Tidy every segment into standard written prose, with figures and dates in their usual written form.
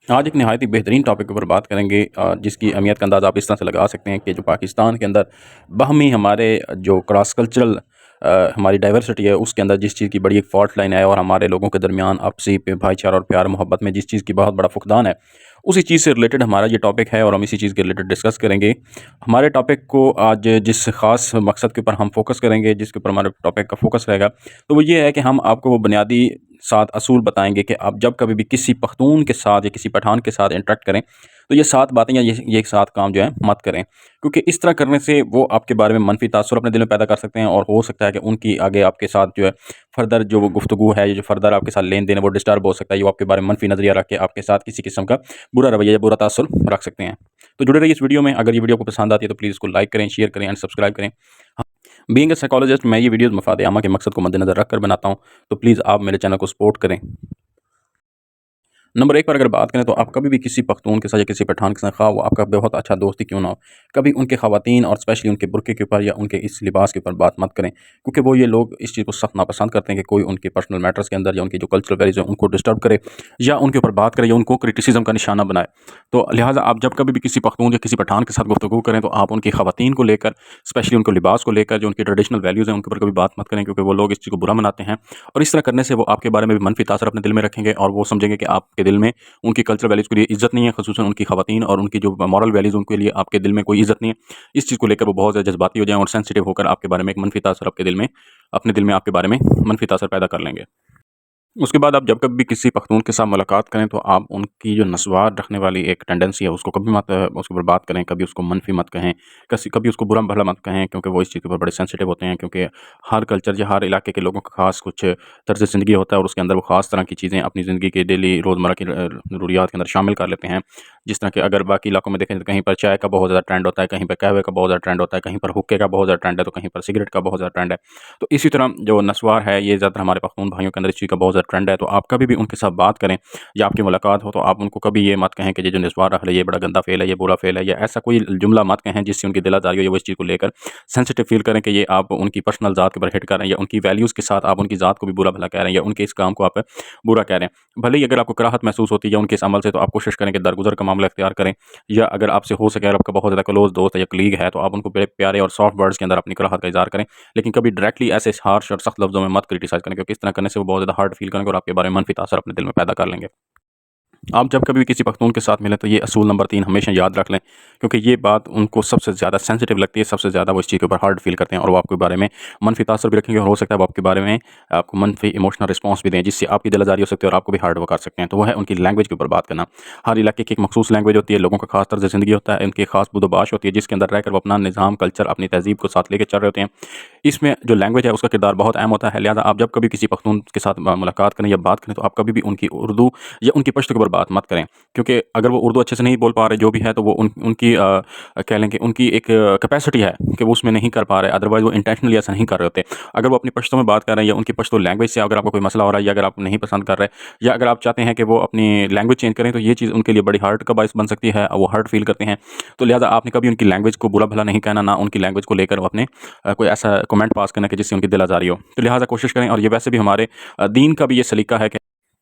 आज एक नहायत ही बेहतरीन टॉपिक के ऊपर बात करेंगे जिसकी अहमियत का अंदाज़ा आप इस तरह से लगा सकते हैं कि जो पाकिस्तान के अंदर बाहमी हमारे जो क्रॉस कल्चरल हमारी डाइवर्सिटी है उसके अंदर जिस चीज़ की बड़ी एक फ़ॉल्ट लाइन है और हमारे लोगों के दरमियान आपसी भाईचारा और प्यार मोहब्बत में जिस चीज़ की बहुत बड़ा फुकदान है, उसी चीज़ से रिलेटेड हमारा ये टॉपिक है और हम इसी चीज़ के रिलेटेड डिस्कस करेंगे। हमारे टॉपिक को आज जिस ख़ास मकसद के ऊपर हम फ़ोकस करेंगे, जिसके ऊपर हमारे टॉपिक का फ़ोकस रहेगा, तो वो ये है कि हम आपको वो बुनियादी 7 असूल बताएँगे कि आप जब कभी भी किसी पख्तून के साथ या किसी पठान के साथ इंटरेक्ट करें, तो ये 7 बातें या ये 7 काम जो हैं मत करें। क्योंकि इस तरह करने से वो आपके बारे में मनफ़ी तासुर अपने दिल में पैदा कर सकते हैं और हो सकता है कि उनकी आगे आपके साथ जो है फ़र्दर जो वो गुफ्तगू है, या जो फ़र्दर आपके साथ लेन-देन है वो डिस्टर्ब हो सकता है। वो आपके बारे में मनफ़ी नज़रिया रख के आपके साथ किसी किस्म का बुरा रवैया या बुरा तासुर रख सकते हैं। तो जुड़े रहिए इस वीडियो में। अगर ये वीडियो आपको पसंद आती है तो प्लीज़ इसको लाइक करें, शेयर करें एंड सब्सक्राइब करें। बीइंग अ साइकोलॉजिस्ट मैं ये वीडियोज़ मफ़ाद आमा के मकसद को मद्देनज़र रखकर बनाता हूँ, तो प्लीज़ आप मेरे चैनल को सपोर्ट करें। नंबर 1 पर अगर बात करें तो आप कभी भी किसी पख्तून के साथ या किसी पठान के साथ, ख़्वाह वो आपका बहुत अच्छा दोस्त ही क्यों ना हो, कभी उनके ख़वातीन और स्पेशली उनके बुर्के के ऊपर या उनके इस लिबास के ऊपर बात मत करें। क्योंकि वो ये लोग इस चीज़ को सख्त नापसंद करते हैं कि कोई उनके पर्सनल मैटर्स के अंदर या उनकी जो कल्चरल वैल्यूज़ हैं उनको डिस्टर्ब करे या उनके ऊपर बात करे या उनको क्रिटिसिज़्म का निशाना बनाए। तो लिहाज़ा आप जब कभी भी किसी पख्तून या किसी पठान के साथ गुफ्तगू करें तो आप उनकी ख़वातीन को लेकर, स्पेशली उनके लिबास को लेकर, जो उनकी ट्रेडिशनल वैल्यूज़ हैं उनके ऊपर कभी बात मत करें, क्योंकि वो लोग इस चीज़ को बुरा मनाते हैं। और इस तरह करने से वो आपके बारे में भी मनफ़ी तासर अपने दिल में रखेंगे और वो समझेंगे कि आपके दिल में उनकी कल्चरल वैल्यूज़ के लिए इज़्ज़त नहीं है, ख़ुसूसन उनकी ख़वातीन और उनकी जो मॉरल वैल्यूज़ उनके लिए आपके दिल में कोई इज़्ज़त नहीं है। इस चीज़ को लेकर वो बहुत ज़्यादा जज़्बाती हो जाएँ और सेंसिटिव होकर आपके बारे में एक मनफ़ी तासर आपके दिल में अपने दिल में आपके बारे में मनफ़ी तासर पैदा कर लेंगे। उसके बाद आप जब कभी भी किसी पख्तून के साथ मुलाकात करें तो आप उनकी जो नस्वार रखने वाली एक टेंडेंसी है उसको कभी मत उसके ऊपर बात करें, कभी उसको मनफ़ी मत कहें, कभी उसको बुरा-भला मत कहें, क्योंकि वो इस चीज़ के ऊपर बड़े सेंसिटिव होते हैं। क्योंकि हर कल्चर या हर इलाके के लोगों का ख़ास कुछ तर्ज़ ज़िंदगी होता है और उसके अंदर वो ख़ास तरह की चीज़ें अपनी ज़िंदगी के डेली रोज़मर्रा की ज़रूरियात के अंदर शामिल कर लेते हैं। जिस तरह के अगर बाकी इलाकों में देखें तो कहीं पर चाय का बहुत ज़्यादा ट्रेंड होता है, कहीं पर कहवे का बहुत ज़्यादा ट्रेंड होता है, कहीं पर हुक्के का बहुत ज़्यादा ट्रेंड है, तो कहीं पर सिगरेट का बहुत ज़्यादा ट्रेंड है। तो इसी तरह जो नस्वार है ये ज़्यादातर हमारे पख्तून भाइयों के अंदर इस चीज़ का बहुत ज़्यादा ट्रेंड है। तो आप कभी भी उनके साथ बात करें या आपकी मुलाकात हो तो आप उनको कभी ये मत कहें कि ये जो नस्वार रख ले ये बड़ा गंदा फ़ेल है, ये बुरा फ़ेल है, या ऐसा कोई जुमला मत कहें जिससे उनकी दिल आज़ारी हो या वो इस चीज़ को लेकर सेंसिटिव फ़ील करें कि ये आप उनकी पर्सनल ज़ात के ऊपर हिट कर रहे हैं, या उनकी वैल्यूज़ के साथ आप उनकी ज़ात को भी बुरा-भला कह रहे हैं, या उनके इस काम को आप बुरा कह रहे हैं। भले ही अगर आपको कराहत महसूस होती है या उनके इस अमल से, तो आप कोशिश करें कि दरगुज़र का मामला इख्तियार करें, या अगर आपसे हो सके, अगर आपका बहुत ज़्यादा क्लोज़ दोस्त है या कलीग है, तो आप उनको बड़े प्यारे और सॉफ्ट वर्ड्स के अंदर अपनी कराहत का इज़हार करें। लेकिन कभी डायरेक्टली ऐसे हार्श और सख्त लफ्ज़ों में मत क्रिटिसाइज़ करें, क्योंकि इस तरह करने से वो बहुत ज़्यादा हर्ट फ़ील करेंगे और आपके बारे में मनफ़ी तासर अपने दिल में पैदा कर लेंगे। आप जब कभी भी किसी पख्तून के साथ मिलें तो ये असूल नंबर 3 हमेशा याद रख लें, क्योंकि ये बात उनको सबसे ज़्यादा सेंसिटिव लगती है, सबसे ज़्यादा वो इस चीज़ के ऊपर हर्ट फ़ील करते हैं और वो आपके बारे में मनफ़ी तासर भी रखेंगे और हो सकता है वो आपके बारे में आपको मनफ़ी इमोशनल रिस्पॉन्स भी दें, जिससे आपकी दिल आज़ारी हो सकती है और आपको भी हर्ट वो कर सकते हैं। तो वो है उनकी लैंग्वेज के ऊपर बात करना। हर इलाके की एक मखसूस लैंग्वेज होती है, लोगों का खास तर्ज़ ज़िंदगी होता है, उनकी खास बुदोबाश होती है, जिसके अंदर रहकर वो अपना निज़ाम, कल्चर, अपनी तहज़ीब को साथ लेके चल रहे होते हैं। इसमें जो लैंग्वेज है उसका किरदार बहुत अहम होता है। लिहाज़ा आप जब कभी किसी पख्तून के साथ मुलाकात करें या बात करें तो आप कभी भी उनकी उर्दू या उनकी पश्तो के ऊपर बात मत करें। क्योंकि अगर वो उर्दू अच्छे से नहीं बोल पा रहे जो भी है, तो वो उनकी कह लें कि उनकी एक कैपेसिटी है कि वो उसमें नहीं कर पा रहे, अदरवाइज़ वो इंटेंशनली ऐसा नहीं कर रहे होते। अगर वो अपनी पश्तो में बात कर रहे हैं या उनकी पश्तो लैंग्वेज से अगर आपको कोई मसला हो रहा है, या अगर आप नहीं पसंद कर रहे, या अगर आप चाहते हैं कि वो अपनी लैंग्वेज चेंज करें, तो ये चीज़ उनके लिए बड़ी हर्ट का बायस बन सकती है, वो हर्ट फ़ील करते हैं। तो लिहाज़ा आपने कभी उनकी लैंग्वेज को बुरा-भला नहीं कहना, ना उनकी लैंग्वेज को लेकर अपने कोई ऐसा कमेंट पास करना कि जिससे उनकी दिल आज़ारी हो। तो लिहाज़ा कोशिश करें, और ये वैसे भी हमारे दीन का भी ये सलीका है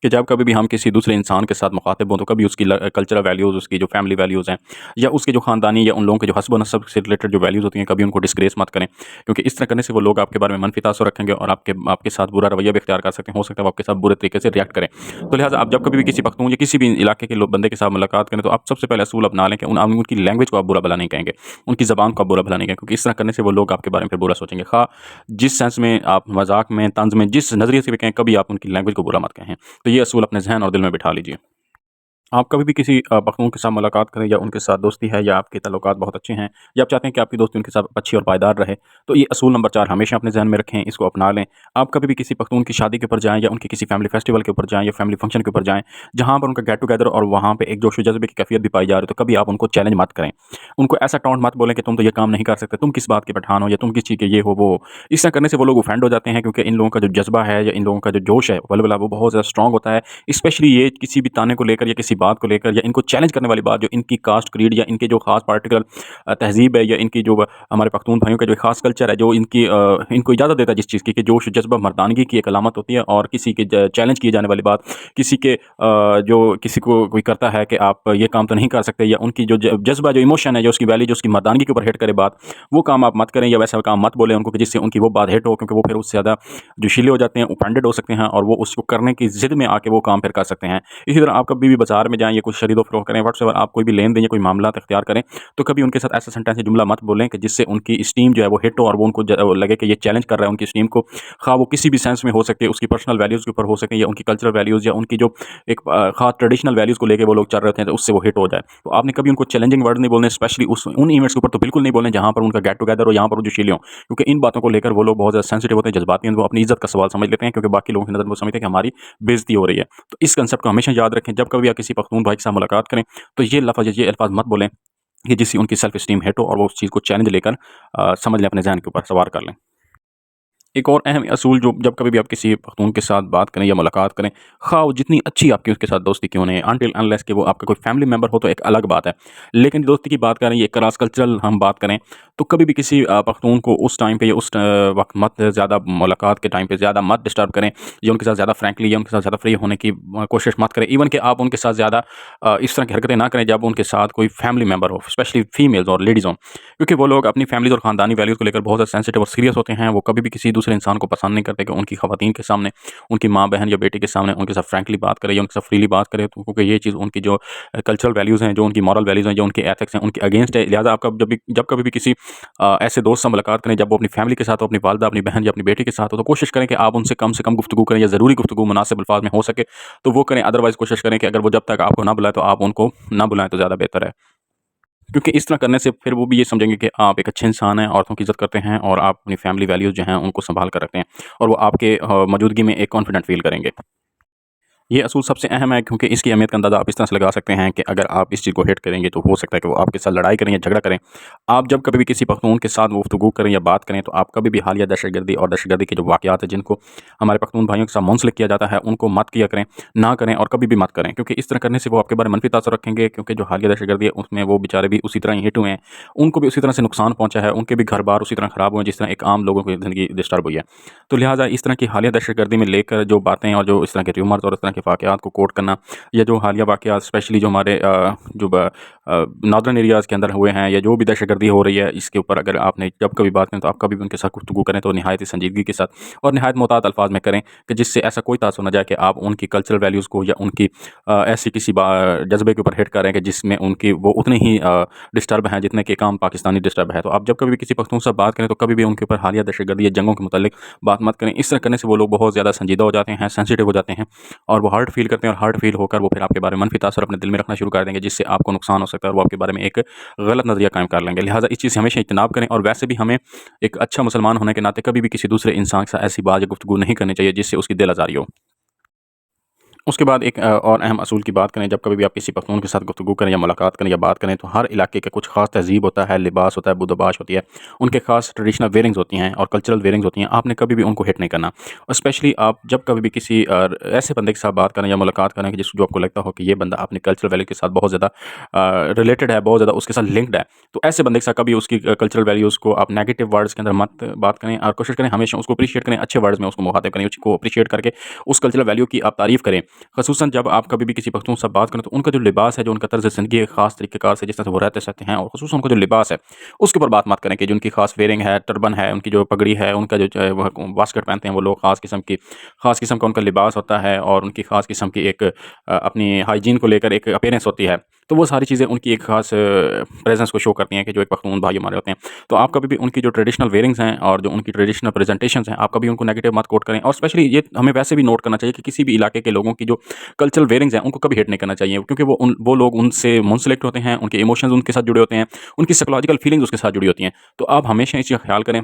कि जब कभी भी हम किसी दूसरे इंसान के साथ मुखातिब हों, तो कभी उसकी कल्चरल वैल्यूज़, उसकी जो फैमिली वैल्यूज़ हैं, या उसके जो ख़ानदानी या उन लोगों के जो हस्ब-व-नसब से रिलेटेड जो वैल्यूज़ होती हैं, कभी उनको डिस्ग्रेस मत करें। क्योंकि इस तरह करने से वो लोग आपके बारे में मनफ़ी तासुर रखेंगे और आपके आपके साथ बुरा रवैया भी इख्तियार कर सकते हैं। हो सकता है वो आपके साथ बुरे तरीके से रिएक्ट करें। तो लिहाज़ा आप जब कभी भी किसी पख्तून या किसी भी इलाके के बंदे के साथ मुलाकात करें, तो आप सबसे पहले असूल अपना लें कि उनकी लैंग्वेज को आप बुरा-भला नहीं कहेंगे, उनकी ज़बान को आप बुरा-भला नहीं कहेंगे, क्योंकि इस तरह करने से वो लोग आपके बारे में फिर बुरा सोचेंगे। जिस सेंस में आप मज़ाक में, तंज़ में, जिस नज़रिए से भी कहें, कभी आप उनकी लैंग्वेज को बुरा मत कहें। तो ये असूल अपने ज़हन और दिल में बिठा लीजिए। आप कभी भी किसी पख्तून के साथ मुलाकात करें, या उनके साथ दोस्ती है, या आपके ताल्लुकात बहुत अच्छे हैं, या आप चाहते हैं कि आपकी दोस्ती उनके साथ अच्छी और पायदार रहे, तो ये असूल नंबर 4 हमेशा अपने ज़हन में रखें, इसको अपना लें। आप कभी भी किसी पख्तून की शादी के ऊपर जाएँ, या उनके किसी फैमिली फेस्टिवल के ऊपर जाएँ, या फैमिली फंक्शन के ऊपर जाएँ, जहाँ पर उनका गेट टुगेदर और वहाँ पे एक जोश-ओ-जज़्बे की कैफ़ियत भी पाई जा रही है, तो कभी आप उनको चैलेंज मत करें। उनको ऐसा टॉन्ट मत बोलें कि तुम तो ये काम नहीं कर सकते, तुम किस बात के पठान हो, या तुम किस चीज़ के ये हो, वो हो। इस तरह करने से वो लोग ऑफेंड हो जाते हैं, क्योंकि इन लोगों का जो जज़्बा है या इन लोगों का जो जोश है, वल्वला, वो बहुत ज़्यादा स्ट्रॉन्ग होता है। स्पेशली ये किसी भी ताने को लेकर या किसी बात को लेकर या इनको चैलेंज करने वाली बात, जो इनकी कास्ट, क्रीड या इनके जो ख़ास पार्टिकुलर तहज़ीब है या इनकी जो हमारे पख्तून भाइयों का जो ख़ास कल्चर है, जो इनकी इनको इजाज़त देता है जिस चीज़ की कि जोश, जज़्बा, मर्दानगी की एक अलामत होती है, और किसी के चैलेंज किए जाने वाली बात, किसी के जो किसी को कोई करता है कि आप ये काम तो नहीं कर सकते, या उनकी जो जज़्बा, जो इमोशन है, जो उसकी वैल्यू, जो उसकी मर्दानगी के ऊपर हिट करे बात, वो काम आप मत करें या वैसा काम मत बोलें उनको कि जिससे उनकी वो बात हिट हो, क्योंकि वो फिर उससे ज़्यादा जोशीले हो जाते हैं, ऑफेंडेड हो सकते हैं, और वो उसको करने की ज़िद में आके वो काम फिर कर सकते हैं। इसी तरह आप कभी भी बाज़ार में जाएँ या कुछ खरीदो-फ़रोख्त करें, व्हाट्सएवर आप कोई भी लेन-देन या कोई मामलात इख्तियार करें, तो कभी उनके साथ ऐसा सेंटेंस या जुमला मत बोलें कि जिससे उनकी एस्टीम जो है वो हिट हो, और वो उनको लगे कि ये चैलेंज कर रहा है उनकी एस्टीम को। ख़्वाह वो किसी भी सेंस में हो सकती है, उसकी पर्सनल वैल्यूज़ के ऊपर हो सके, या उनकी कल्चरल वैल्यूज़, या उनकी जो एक ख़ास ट्रेडिशनल वैल्यूज़ को लेके वो लोग चल रहे होते हैं, तो उससे वो हिट हो जाए। तो आपने कभी उनको चैलेंजिंग वर्ड नहीं बोलने, स्पेशली उस उन इवेंट्स के ऊपर तो बिल्कुल नहीं बोलने जहाँ पर उनका गेट टुगेदर हो, यहाँ पर वो जोशीले हों। क्योंकि इन बातों को लेकर वो लोग बहुत ज़्यादा सेंसिटिव होते हैं, जज़्बाती हैं, वो अपनी इज़्ज़त का सवाल समझ लेते हैं, क्योंकि बाकी लोगों की नज़र में वो समझते हैं कि हमारी बेइज़्ज़ती हो रही है। तो इस कांसेप्ट को हमेशा याद रखें, जब कभी आप किसी पख्तून भाई के साथ मुलाकात करें, तो ये अल्फ़ाज़ मत बोलें कि जिससे उनकी सेल्फ एस्टीम हिट हो, और वो उस चीज़ को चैलेंज लेकर समझ लें, अपने ज़हन के ऊपर सवार कर लें। एक और अहम असूल, जो जब कभी भी आप किसी पख्तून के साथ बात करें या मुलाकात करें, ख़्वाह वो जितनी अच्छी आपकी उसके साथ दोस्ती क्यों नहीं, अनटिल अनलेस कि वो आपका कोई फैमिली मेंबर हो, तो एक अलग बात है। लेकिन दोस्ती की बात करें, ये क्रॉस कल्चरल हम बात करें, तो कभी भी किसी पख्तून को उस टाइम पे या उस वक़्त मत ज़्यादा, मुलाकात के टाइम पे ज़्यादा मत डिस्टर्ब करें, या उनके साथ ज़्यादा फ्रैंकली या उनके साथ ज़्यादा फ्री होने की कोशिश मत करें। इवन कि आप उनके साथ ज़्यादा इस तरह की हरकतें ना करें जब उनके साथ कोई फैमिली मेंबर हो, स्पेशली फीमेल्स और लेडीज़ हों। क्योंकि वो लोग अपनी फैमिलीज़ और ख़ानदानी वैल्यूज़ को लेकर बहुत ज़्यादा सेंसिटिव और सीरियस होते हैं। वो कभी भी किसी दूसरे इंसान को पसंद नहीं करते कि उनकी ख़वातीन के सामने, उनकी माँ, बहन या बेटी के सामने उनके साथ फ्रैंकली बात करे या उनके साथ फ्रीली बात करे, तो क्योंकि ये चीज़ उनकी जो कल्चरल वैल्यूज़ हैं, जो उनकी मॉरल वैल्यूज़ हैं, जो उनके एथिक्स हैं, उनके अगेंस्ट है। लिहाज़ा आप जब कभी भी किसी ऐसे दोस्त से मुलाकात करें, जब वो अपनी फैमिली के साथ हो, अपनी वालिदा, अपनी बहन या अपनी बेटी के साथ हो, तो कोशिश करें कि आप उनसे कम से कम गुफ्तगू करें, या ज़रूरी गुफ्तगू मुनासिब अल्फ़ाज़ में हो सके तो वो करें। अदरवाइज़ कोशिश करें कि अगर वो जब तक आपको ना बुलाएँ, तो आप उनको ना बुलाएँ, तो ज़्यादा बेहतर है। क्योंकि इस तरह करने से फिर वो भी ये समझेंगे कि आप एक अच्छे इंसान हैं, औरतों की इज़्ज़त करते हैं, और आप अपनी फैमिली वैल्यूज़ जो हैं उनको सँभाल कर रखते हैं, और वो आपके मौजूदगी में एक कॉन्फिडेंट फ़ील करेंगे। ये असूल सबसे अहम है, क्योंकि इसकी अहमियत का अंदाज़ा आप इस तरह से लगा सकते हैं कि अगर आप इस चीज़ को हिट करेंगे, तो हो सकता है कि वो आपके साथ लड़ाई करें या झगड़ा करें। आप जब कभी भी किसी पख्तून के साथ गुफ्तगू करें या बात करें, तो आप कभी भी हालिया दहशतगर्दी और दहशतगर्दी के जो वाक़यात हैं, जिनको हमारे पख्तून भाइयों के साथ मुंसलिक किया जाता है, उनको मत किया करें, ना करें, और कभी भी मत करें। क्योंकि इस तरह करने से वो आपके बारे में मनफ़ी तासुर रखेंगे, क्योंकि जो हालिया दहशतगर्दी है, उसमें वो बेचारे भी उसी तरह ही हिट हुए हैं। उनको भी उसी तरह से नुकसान पहुँचा है, उनके भी घर-बार उसी तरह ख़राब हुए हैं, जिस तरह एक आम लोगों की ज़िंदगी डिस्टर्ब हुई है। तो लिहाज़ा इस तरह की हालिया दहशतगर्दी में लेकर जो बातें, और जो इस तरह के र्यूमर्स और इस तरह के वाक़यात को कोट करना, या जो हालिया वाक़यात स्पेशली जो हमारे नॉर्दर्न एरियाज़ के अंदर हुए हैं, या जो भी दहशतगर्दी हो रही है, इसके ऊपर अगर आपने जब कभी बात करें, तो आप कभी भी उनके साथ गुफ्तगू करें, तो निहायत ही संजीदगी के साथ और निहायत मोहतात अल्फ़ाज़ में करें, कि जिससे ऐसा कोई तासुर ना जाए कि आप उनकी कल्चरल वैल्यूज़ को, या उनकी ऐसी किसी जज़्बे के ऊपर हिट करें कि जिसमें उनकी वो उतने ही डिस्टर्ब हैं, जितने कि एक आम पाकिस्तानी डिस्टर्ब है। तो आप जब कभी भी किसी पख्तून से बात करें, तो कभी भी उनके ऊपर हालिया दहशतगर्दी या जंगों के मुतल्लिक बात मत करें। इस तरह करने से वो लोग बहुत ज़्यादा संजीदा हो जाते हैं, सेंसिटिव हो जाते हैं, और वो हर्ट फ़ील करते हैं, और हर्ट फ़ील होकर वो फिर आपके बारे में मनफ़ी तासुर अपने दिल में रखना शुरू कर देंगे, जिससे आपको नुकसान हो सकता है, और वो आपके बारे में एक गलत नज़रिया कायम कर लेंगे। लिहाज़ा इस चीज़ से हमेशा इज्तनाब करें, और वैसे भी हमें एक अच्छा मुसलमान होने के नाते कभी भी किसी दूसरे इंसान के साथ ऐसी बात या गुफ्तगू नहीं करनी चाहिए, जिससे उसकी दिल आज़ारी हो। उसके बाद एक और अहम असूल की बात करें, जब कभी भी आप किसी पख्तून के साथ गुफ्तगू करें या मुलाकात करें या बात करें, तो हर इलाके का कुछ ख़ास तहज़ीब होता है, लिबास होता है, बुदोबाश होती है, उनके ख़ास ट्रेडिशनल वेयरिंग्स होती हैं और कल्चरल वेयरिंग्स होती हैं। आपने कभी भी उनको हिट नहीं करना, और स्पेशली आप जब कभी भी किसी ऐसे बंदे के साथ बात करें या मुलाकात करें कि जो आपको लगता हो कि ये बंदा अपनी कल्चरल वैल्यू के साथ बहुत ज़्यादा रिलेटेड है, बहुत ज़्यादा उसके साथ लिंक्ड है, तो ऐसे बंदे के साथ कभी उसकी कल्चरल वैल्यूज़ को आप नेगेटिव वर्ड्स के अंदर मत बात करें, और कोशिश करें हमेशा उसको अप्रिशिएट करें, अच्छे वर्ड्स में उसको मुखातिब करें, उसको अप्रिशिएट करके उस कल्चरल वैल्यू की आप तारीफ़ करें। ख़ुसूसन जब आप कभी भी किसी पख्तून से बात करें, तो उनका जो लिबास है, जो उनका तर्ज़ ज़िंदगी है, ख़ास तरीक़ेकार से जिस तरह से वो रहते सहते हैं, और ख़ुसूसन उनका जो लिबास है, उसके ऊपर बात मत करें कि जो उनकी ख़ास वेयरिंग है, टर्बन है, उनकी जो पगड़ी है, उनका जो वो वास्कट पहनते हैं वो लोग, ख़ास किस्म का उनका लिबास होता है, और उनकी ख़ास किस्म की एक अपनी हाइजीन को लेकर एक अपीयरेंस होती है। तो वो सारी चीज़ें उनकी एक ख़ास प्रेज़ेंस को शो करती हैं कि जो एक पख्तून भाई हमारे होते हैं। तो आप कभी भी उनकी जो ट्रेडिशनल वेयरिंग्स हैं और जो उनकी ट्रेडिशनल प्रेज़ेंटेशंस हैं, आप कभी उनको नेगेटिव मत कोट करें, और स्पेशली ये हमें वैसे भी नोट करना चाहिए कि किसी भी इलाके के लोगों की जो कल्चरल वेयरिंग्स हैं, उनको कभी हिट नहीं करना चाहिए, क्योंकि वो लोग उनसे मुंसलिक होते हैं, उनके इमोशंस उनके साथ जुड़े होते हैं, उनकी साइकोलॉजिकल फीलिंग्स उसके साथ जुड़ी होती हैं। तो आप हमेशा इस चीज़ का ख़्याल करें।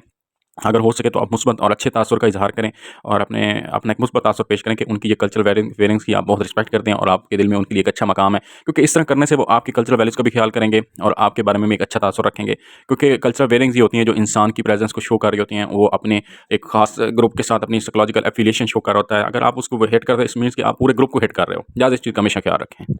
अगर हो सके तो आप मुस्बत और अच्छे तासुर का इज़हार करें, और अपना एक मुस्बत तासुर पेश करें कि उनकी ये कल्चरल वेयरिंग्स की आप बहुत रिस्पेक्ट करते हैं, और आपके दिल में उनके लिए एक अच्छा मकाम है। क्योंकि इस तरह करने से वो आपकी कल्चरल वैल्यूज़ का भी ख़्याल करेंगे, और आपके बारे में भी एक अच्छा तासुर रखेंगे। क्योंकि कल्चरल वेयरिंग्स ये होती हैं जो इंसान की प्रेज़ेंस को शो कर रही होती हैं, वो अपने एक ख़ास ग्रुप के साथ अपनी साइकोलॉजिकल एफ़िलिएशन शो कर रहा होता है। अगर आप उसको हिट कर रहे हो, इट मीन्स कि आप पूरे ग्रुप को हिट कर रहे हो। लिहाज़ा इस चीज़ का हमेशा ख़्याल रखें।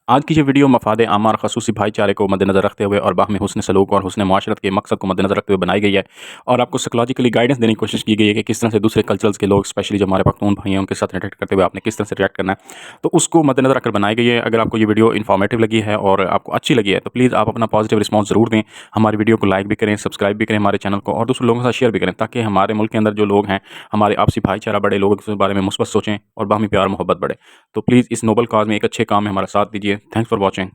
आज की ये वीडियो मफाद आमा और खसूसी भाईचारे को मद्देनज़र रखते हुए और बाहमी हुस्न सलूक और हुस्न माशरत के मकसद को मद्देनज़र रखते हुए बनाई गई है और आपको साइकोलॉजिकली गाइडेंस देने की कोशिश की गई है कि किस तरह से दूसरे कल्चर्स के लोग, स्पेशली जो हमारे पख्तून भाई हैं, उनके साथ इंटरेक्ट करते हुए आपने किस तरह से रिएक्ट करना है। तो उसको मद्देनज़र रखकर बनाई गई है। अगर आपको ये वीडियो इन्फॉर्मेटिव लगी है और आपको अच्छी लगी है तो प्लीज़ आप अपना पॉजिटिव रिस्पॉन्स ज़रूर दें। हमारी वीडियो को लाइक भी करें, सब्सक्राइब भी करें हमारे चैनल को, और दूसरे लोगों के साथ शेयर भी करें, ताकि हमारे मुल्क के अंदर जो लोग हैं, हमारे आपसी भाईचारा बढ़े, लोगों के बारे में मुस्बत सोचें और बाहमी प्यार मोहब्बत बढ़े। तो प्लीज़ इस नोबल काज़ में, एक अच्छे काम में हमारा साथ दीजिए। Thanks for watching.